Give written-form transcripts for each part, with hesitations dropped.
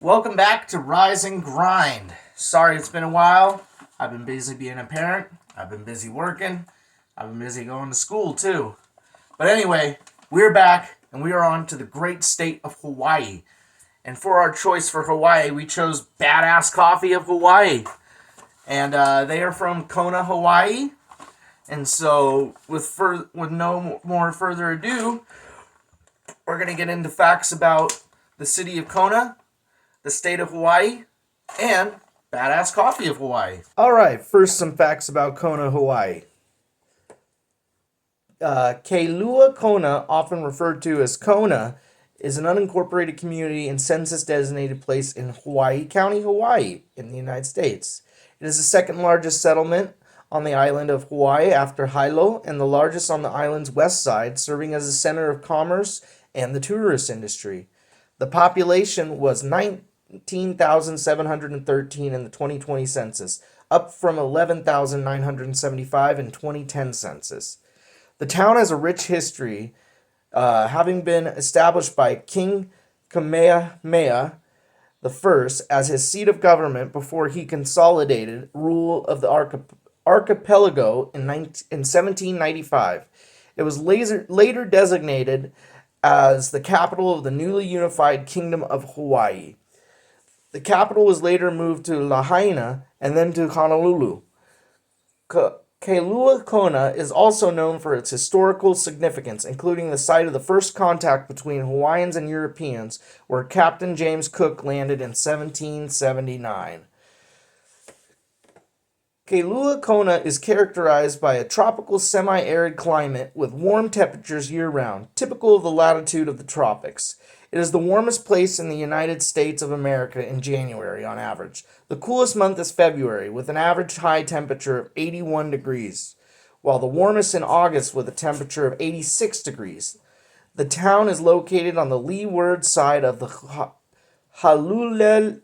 Welcome back to Rise and Grind. Sorry it's been a while. I've been busy being a parent. I've been busy working. I've been busy going to school too. But anyway, we're back and we are on to the great state of Hawaii. And for our choice for Hawaii, we chose Badass Coffee of Hawaii. And they are from Kona, Hawaii. And so, with no more further ado, we're going to get into facts about the city of Kona, the state of Hawaii, and Badass Coffee of Hawaii. All right, first some facts about Kona, Hawaii. Kailua Kona, often referred to as Kona, is an unincorporated community and census-designated place in Hawaii County, Hawaii, in the United States. It is the second largest settlement on the island of Hawaii after Hilo and the largest on the island's west side, serving as a center of commerce and the tourist industry. The population was 19,713 in the 2020 census, up from 11,975 in 2010 census. The town has a rich history, having been established by King Kamehameha I as his seat of government before he consolidated rule of the archipelago in 1795. It was later designated as the capital of the newly unified Kingdom of Hawaii. The capital was later moved to Lahaina and then to Honolulu. Kailua Kona is also known for its historical significance, including the site of the first contact between Hawaiians and Europeans, where Captain James Cook landed in 1779. Kailua Kona is characterized by a tropical semi-arid climate with warm temperatures year-round, typical of the latitude of the tropics. It is the warmest place in the United States of America in January on average. The coolest month is February, with an average high temperature of 81 degrees, while the warmest in August with a temperature of 86 degrees. The town is located on the leeward side of the Haulele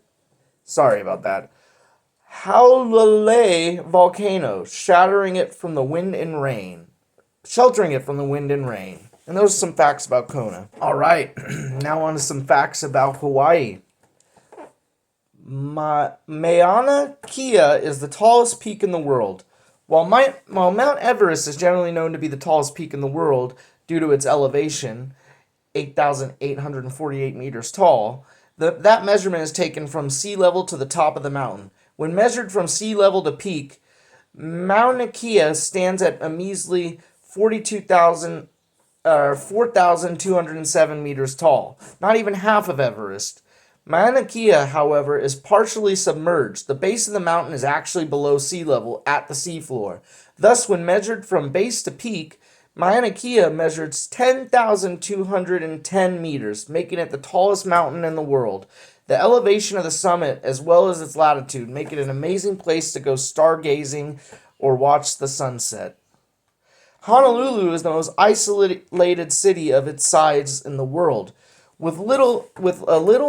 volcano, sheltering it from the wind and rain. And those are some facts about Kona. All right, now on to some facts about Hawaii. Mauna Kea is the tallest peak in the world. While Mount Everest is generally known to be the tallest peak in the world due to its elevation, 8,848 meters tall, that measurement is taken from sea level to the top of the mountain. When measured from sea level to peak, Mauna Kea stands at a measly 4,207 meters tall, not even half of Everest. Mauna Kea, however, is partially submerged. The base of the mountain is actually below sea level at the seafloor. Thus, when measured from base to peak, Mauna Kea measures 10,210 meters, making it the tallest mountain in the world. The elevation of the summit, as well as its latitude, make it an amazing place to go stargazing or watch the sunset. Honolulu is the most isolated city of its size in the world. With a little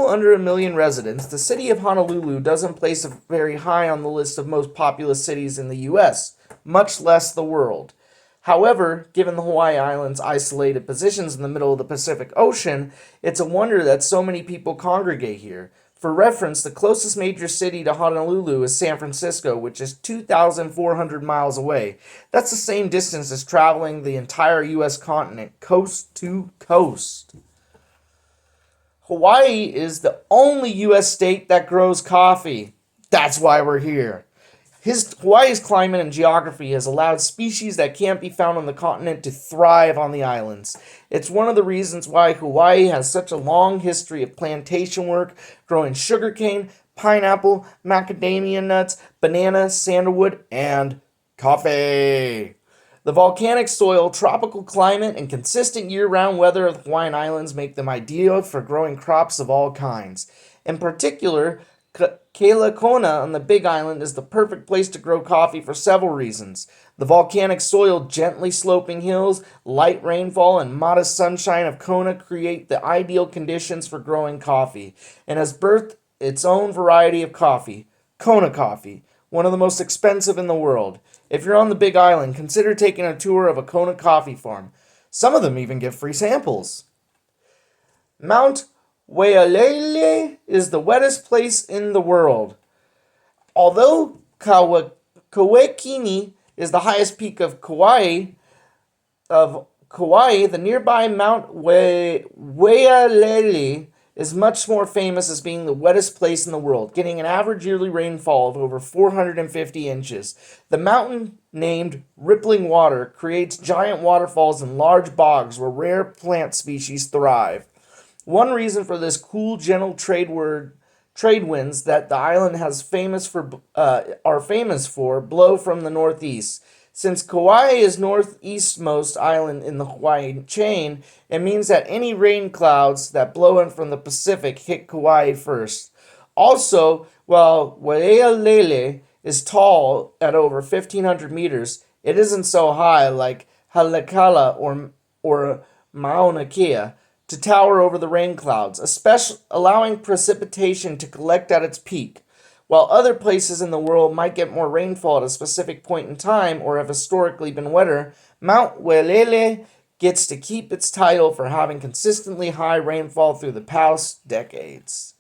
under 1 million residents, the city of Honolulu doesn't place it very high on the list of most populous cities in the U.S., much less the world. However, given the Hawaii Islands' isolated positions in the middle of the Pacific Ocean, it's a wonder that so many people congregate here. For reference, the closest major city to Honolulu is San Francisco, which is 2,400 miles away. That's the same distance as traveling the entire U.S. continent, coast to coast. Hawaii is the only U.S. state that grows coffee. That's why we're here. Hawaii's climate and geography has allowed species that can't be found on the continent to thrive on the islands. It's one of the reasons why Hawaii has such a long history of plantation work, growing sugarcane, pineapple, macadamia nuts, banana, sandalwood, and coffee. The volcanic soil, tropical climate, and consistent year-round weather of the Hawaiian Islands make them ideal for growing crops of all kinds. In particular, Kailua Kona on the Big Island is the perfect place to grow coffee for several reasons. The volcanic soil, gently sloping hills, light rainfall, and modest sunshine of Kona create the ideal conditions for growing coffee, and has birthed its own variety of coffee, Kona coffee, one of the most expensive in the world. If you're on the Big Island, consider taking a tour of a Kona coffee farm. Some of them even give free samples. Mount Wailele is the wettest place in the world. Although Kauai is the highest peak of Kauai, the nearby Mount Wailele is much more famous as being the wettest place in the world, getting an average yearly rainfall of over 450 inches. The mountain, named Rippling Water, creates giant waterfalls and large bogs where rare plant species thrive. One reason for this cool, gentle trade winds that the island has famous for are famous for blow from the northeast. Since Kauai is northeastmost island in the Hawaiian chain, it means that any rain clouds that blow in from the Pacific hit Kauai first. Also, while Waialele is tall at over 1,500 meters, it isn't so high like Halakala or Mauna Kea to tower over the rain clouds, especially allowing precipitation to collect at its peak. While other places in the world might get more rainfall at a specific point in time or have historically been wetter, Mount Welele gets to keep its title for having consistently high rainfall through the past decades.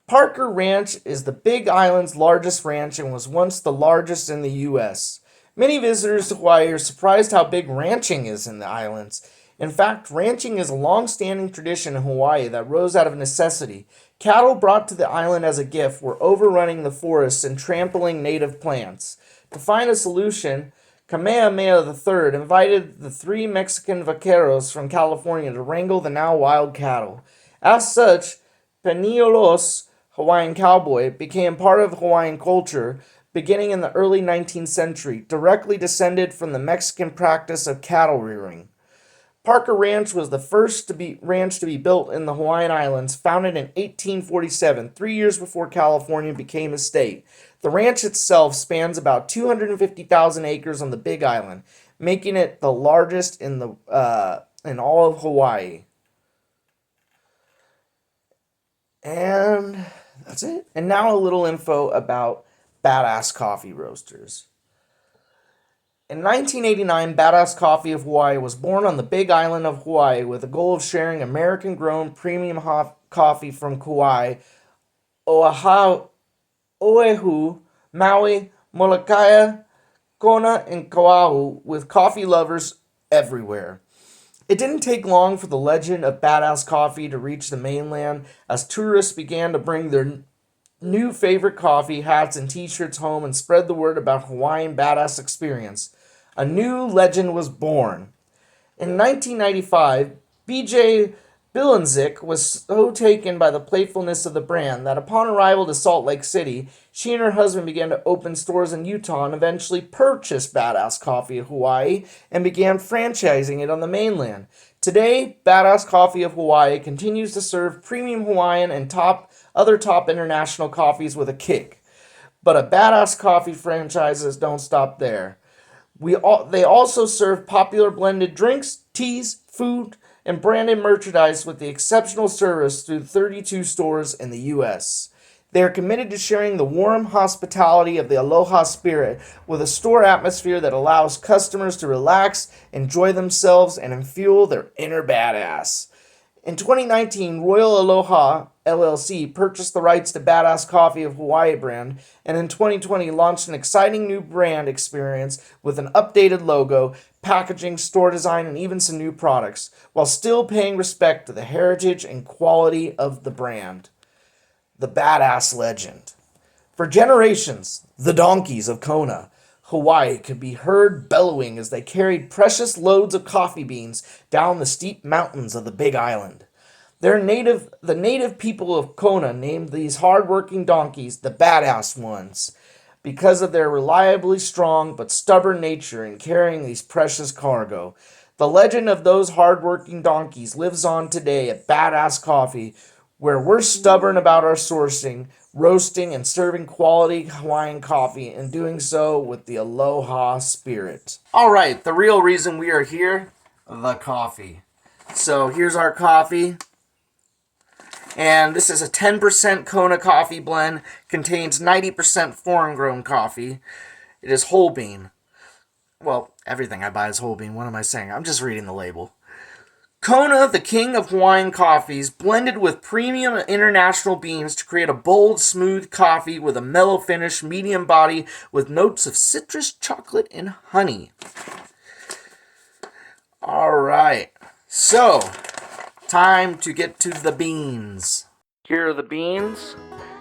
Parker Ranch is the Big Island's largest ranch and was once the largest in the U.S. Many visitors to Hawaii are surprised how big ranching is in the islands. In fact, ranching is a long-standing tradition in Hawaii that rose out of necessity. Cattle brought to the island as a gift were overrunning the forests and trampling native plants. To find a solution, Kamehameha III invited the three Mexican vaqueros from California to wrangle the now wild cattle. As such, Peniolo's Hawaiian cowboy became part of Hawaiian culture beginning in the early 19th century, directly descended from the Mexican practice of cattle rearing. Parker Ranch was the first ranch to be built in the Hawaiian Islands, founded in 1847, 3 years before California became a state. The ranch itself spans about 250,000 acres on the Big Island, making it the largest in all of Hawaii. And that's it. And now a little info about Badass Coffee Roasters. In 1989, Badass Coffee of Hawaii was born on the Big Island of Hawaii with the goal of sharing American-grown premium coffee from Kauai, Oahu, Maui, Molokai, Kona, and Oahu with coffee lovers everywhere. It didn't take long for the legend of Badass Coffee to reach the mainland as tourists began to bring their new favorite coffee, hats, and t-shirts home and spread the word about Hawaiian Badass experience. A new legend was born. In 1995, BJ Bilenzik was so taken by the playfulness of the brand that upon arrival to Salt Lake City, she and her husband began to open stores in Utah and eventually purchased Badass Coffee of Hawaii and began franchising it on the mainland. Today, Badass Coffee of Hawaii continues to serve premium Hawaiian and other top international coffees with a kick. But a Badass Coffee franchises don't stop there. They also serve popular blended drinks, teas, food, and branded merchandise with the exceptional service through 32 stores in the U.S. They are committed to sharing the warm hospitality of the Aloha spirit with a store atmosphere that allows customers to relax, enjoy themselves, and fuel their inner badass. In 2019, Royal Aloha LLC purchased the rights to Badass Coffee of Hawaii brand, and in 2020 launched an exciting new brand experience with an updated logo, packaging, store design, and even some new products, while still paying respect to the heritage and quality of the brand. The Badass Legend. For generations, the donkeys of Kona, Hawaii could be heard bellowing as they carried precious loads of coffee beans down the steep mountains of the Big Island. The native people of Kona named these hard-working donkeys the Badass ones because of their reliably strong but stubborn nature in carrying these precious cargo. The legend of those hard-working donkeys lives on today at Badass Coffee, where we're stubborn about our sourcing, roasting, and serving quality Hawaiian coffee, and doing so with the Aloha spirit. Alright, the real reason we are here, the coffee. So here's our coffee. And this is a 10% Kona coffee blend, contains 90% foreign-grown coffee. It is whole bean. Well, everything I buy is whole bean. What am I saying? I'm just reading the label. Kona, the king of Hawaiian coffees, blended with premium international beans to create a bold, smooth coffee with a mellow finish, medium body, with notes of citrus, chocolate, and honey. Alright, so, time to get to the beans. Here are the beans,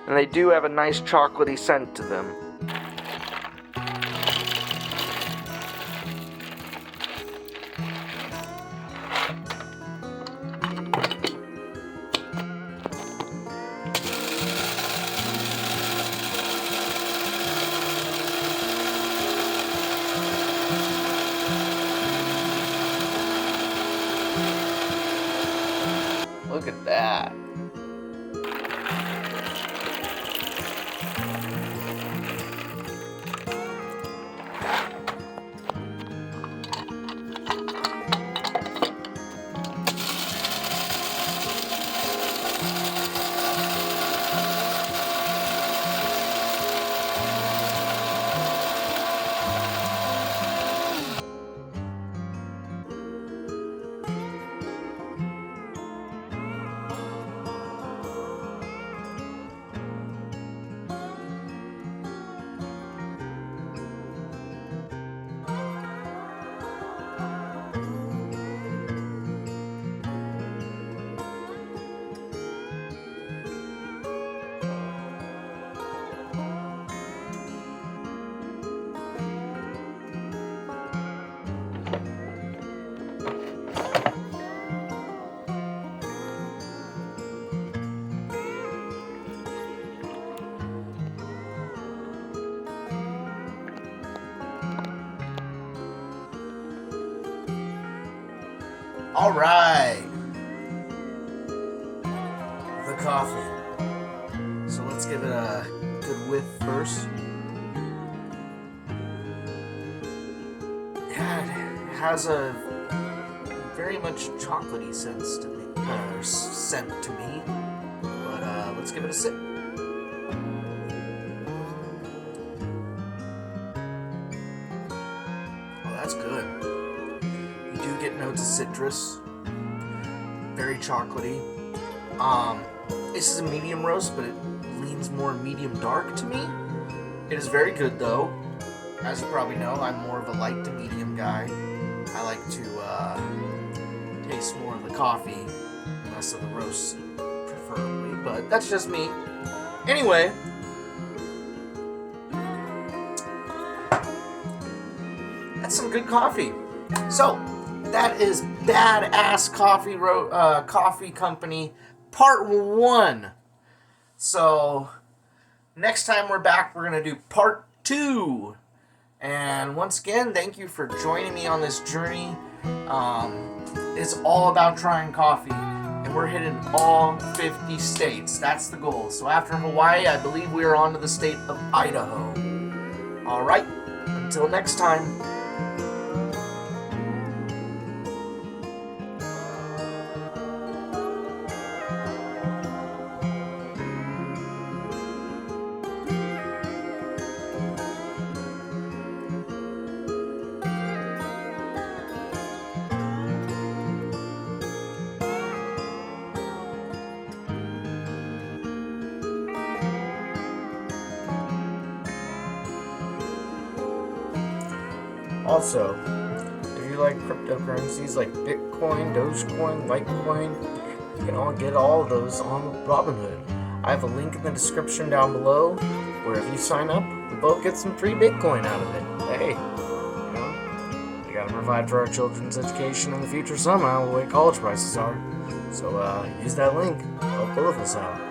and they do have a nice chocolatey scent to them. Look at that. All right, the coffee. So let's give it a good whiff first. Yeah, it has a very much chocolatey scent to me. But let's give it a sip. Oh, that's good. Get notes of citrus, very chocolatey. This is a medium roast, but it leans more medium dark to me. It is very good though. As you probably know, I'm more of a light to medium guy. I like to taste more of the coffee, less of the roast, preferably, but that's just me. Anyway, that's some good coffee. So, that is Badass Coffee Company Part 1. So, next time we're back, we're going to do Part 2. And once again, thank you for joining me on this journey. It's all about trying coffee. And we're hitting all 50 states. That's the goal. So after Hawaii, I believe we are on to the state of Idaho. Alright, until next time. Also, if you like cryptocurrencies like Bitcoin, Dogecoin, Litecoin, you can all get all of those on Robinhood. I have a link in the description down below where if you sign up, we both get some free Bitcoin out of it. Hey, we gotta provide for our children's education in the future somehow, the way college prices are. So use that link, help both of us out.